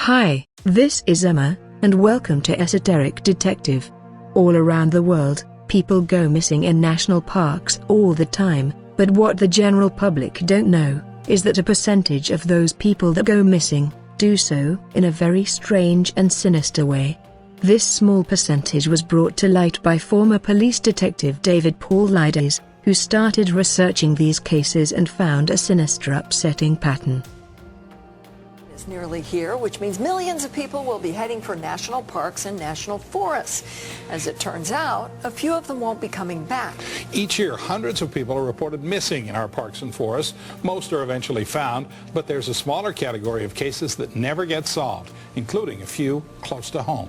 Hi, this is Emma, and welcome to Esoteric Detective. All around the world, people go missing in national parks all the time, but what the general public don't know is that a percentage of those people that go missing do so in a very strange and sinister way. This small percentage was brought to light by former police detective David Paulides, who started researching these cases and found a sinister, upsetting pattern. Is nearly here, which means millions of people will be heading for national parks and national forests. As it turns out, a few of them won't be coming back. Each year, hundreds of people are reported missing in our parks and forests. Most are eventually found, but there's a smaller category of cases that never get solved, including a few close to home.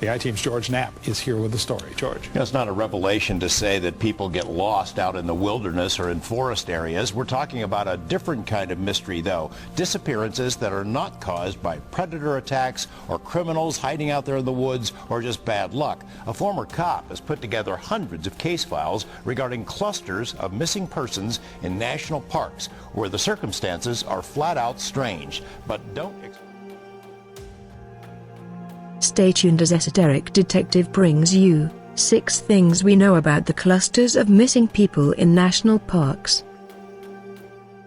The I-Team's George Knapp is here with the story. George. You know, it's not a revelation to say that people get lost out in the wilderness or in forest areas. We're talking about a different kind of mystery, though. Disappearances that are not caused by predator attacks or criminals hiding out there in the woods or just bad luck. A former cop has put together hundreds of case files regarding clusters of missing persons in national parks where the circumstances are flat out strange. But don't Stay tuned as Esoteric Detective brings you 6 things we know about the clusters of missing people in national parks.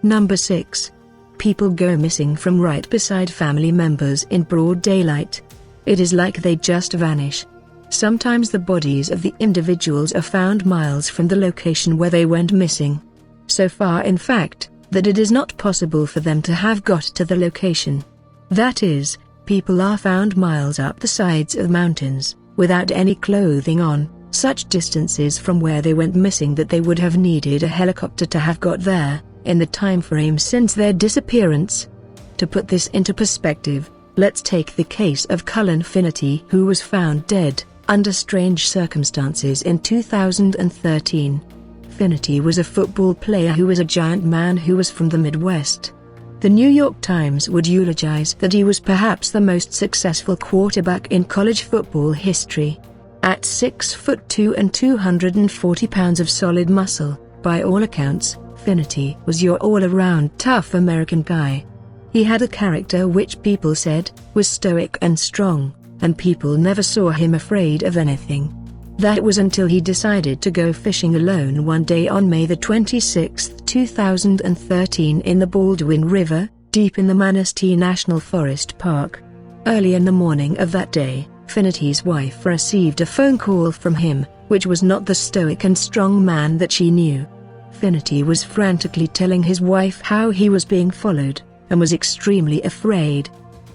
Number 6. People go missing from right beside family members in broad daylight. It is like they just vanish. Sometimes the bodies of the individuals are found miles from the location where they went missing. So far, in fact, that it is not possible for them to have got to the location. That is, people are found miles up the sides of mountains, without any clothing on, such distances from where they went missing that they would have needed a helicopter to have got there, in the time frame since their disappearance. To put this into perspective, let's take the case of Cullen Finnerty, who was found dead, under strange circumstances in 2013. Finnerty was a football player who was a giant man who was from the Midwest. The New York Times would eulogize that he was perhaps the most successful quarterback in college football history. At 6'2" and 240 pounds of solid muscle, by all accounts, Finnerty was your all-around tough American guy. He had a character which people said was stoic and strong, and people never saw him afraid of anything. That was until he decided to go fishing alone one day on May 26, 2013 in the Baldwin River, deep in the Manistee National Forest Park. Early in the morning of that day, Finnerty's wife received a phone call from him, which was not the stoic and strong man that she knew. Finnerty was frantically telling his wife how he was being followed, and was extremely afraid.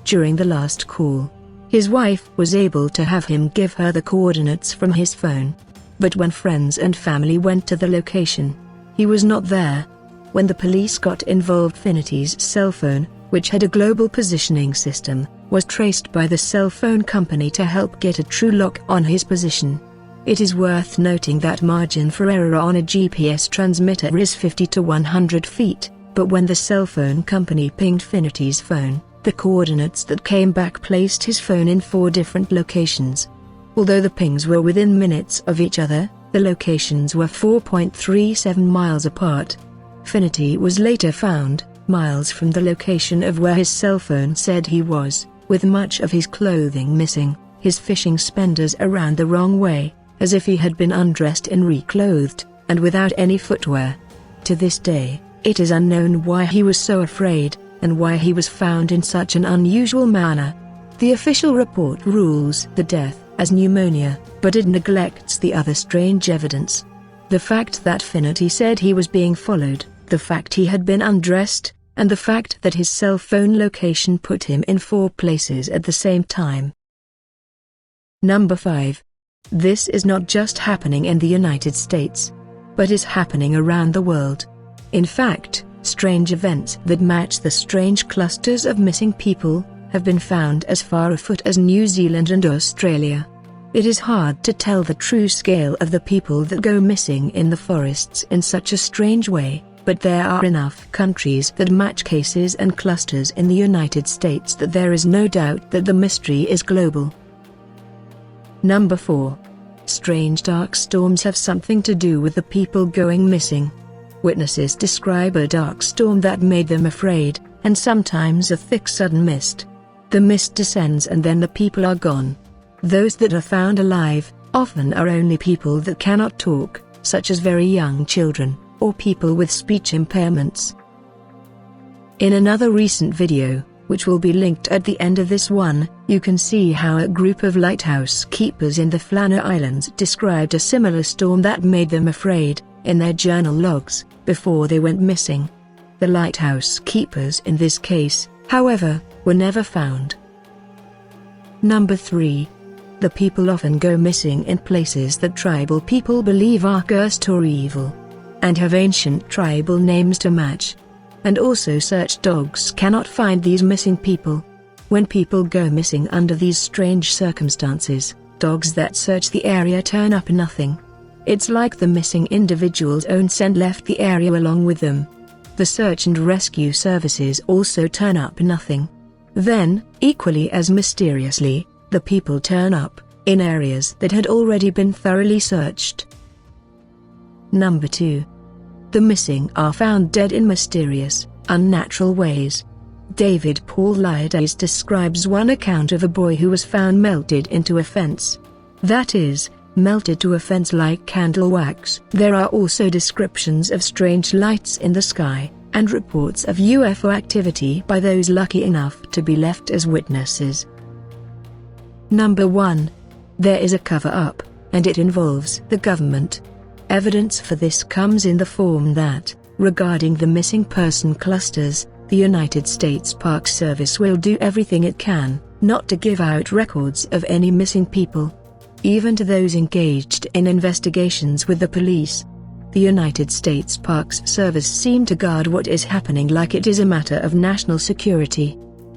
During the last call, his wife was able to have him give her the coordinates from his phone. But when friends and family went to the location, he was not there. When the police got involved, Finnerty's cell phone, which had a global positioning system, was traced by the cell phone company to help get a true lock on his position. It is worth noting that margin for error on a GPS transmitter is 50 to 100 feet, but when the cell phone company pinged Finnerty's phone, the coordinates that came back placed his phone in 4 different locations. Although the pings were within minutes of each other, the locations were 4.37 miles apart. Finnerty was later found, miles from the location of where his cell phone said he was, with much of his clothing missing, his fishing spenders around the wrong way, as if he had been undressed and reclothed, and without any footwear. To this day, it is unknown why he was so afraid, and why he was found in such an unusual manner. The official report rules the death as pneumonia, but it neglects the other strange evidence. The fact that Finnerty said he was being followed, the fact he had been undressed, and the fact that his cell phone location put him in 4 places at the same time. Number 5. This is not just happening in the United States, but is happening around the world. In fact, strange events that match the strange clusters of missing people have been found as far afoot as New Zealand and Australia. It is hard to tell the true scale of the people that go missing in the forests in such a strange way, but there are enough countries that match cases and clusters in the United States that there is no doubt that the mystery is global. Number 4. Strange dark storms have something to do with the people going missing. Witnesses describe a dark storm that made them afraid, and sometimes a thick sudden mist. The mist descends and then the people are gone. Those that are found alive often are only people that cannot talk, such as very young children, or people with speech impairments. In another recent video, which will be linked at the end of this one, you can see how a group of lighthouse keepers in the Flanner Islands described a similar storm that made them afraid, in their journal logs, before they went missing. The lighthouse keepers in this case, however, were never found. Number 3. The people often go missing in places that tribal people believe are cursed or evil, and have ancient tribal names to match. And also search dogs cannot find these missing people. When people go missing under these strange circumstances, dogs that search the area turn up nothing. It's like the missing individual's own scent left the area along with them. The search and rescue services also turn up nothing. Then, equally as mysteriously, the people turn up in areas that had already been thoroughly searched. Number 2. The missing are found dead in mysterious, unnatural ways. David Paulides describes one account of a boy who was found melted into a fence. That is, melted to a fence like candle wax. There are also descriptions of strange lights in the sky, and reports of UFO activity by those lucky enough to be left as witnesses. Number 1. There is a cover-up, and it involves the government. Evidence for this comes in the form that, regarding the missing person clusters, the United States Park Service will do everything it can not to give out records of any missing people, even to those engaged in investigations with the police. The United States Parks Service seem to guard what is happening like it is a matter of national security.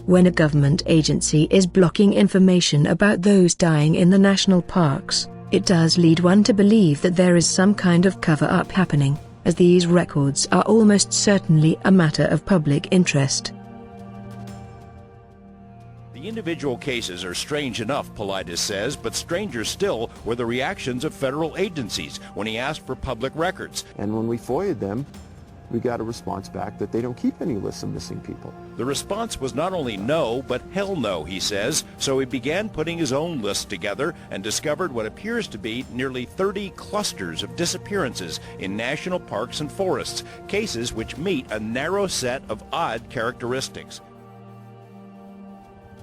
When a government agency is blocking information about those dying in the national parks, it does lead one to believe that there is some kind of cover-up happening, as these records are almost certainly a matter of public interest. The individual cases are strange enough, Paulides says, but stranger still were the reactions of federal agencies when he asked for public records. And when we FOIA'd them, we got a response back that they don't keep any lists of missing people. The response was not only no, but hell no, he says, so he began putting his own list together and discovered what appears to be nearly 30 clusters of disappearances in national parks and forests, cases which meet a narrow set of odd characteristics.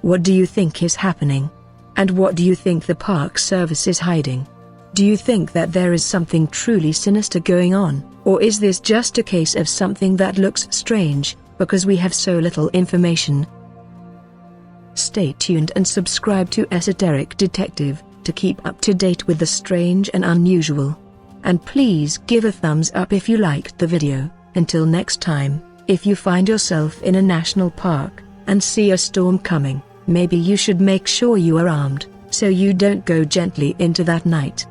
What do you think is happening? And what do you think the Park Service is hiding? Do you think that there is something truly sinister going on, or is this just a case of something that looks strange, because we have so little information? Stay tuned and subscribe to Esoteric Detective to keep up to date with the strange and unusual. And please give a thumbs up if you liked the video. Until next time, if you find yourself in a national park and see a storm coming, maybe you should make sure you are armed, so you don't go gently into that night.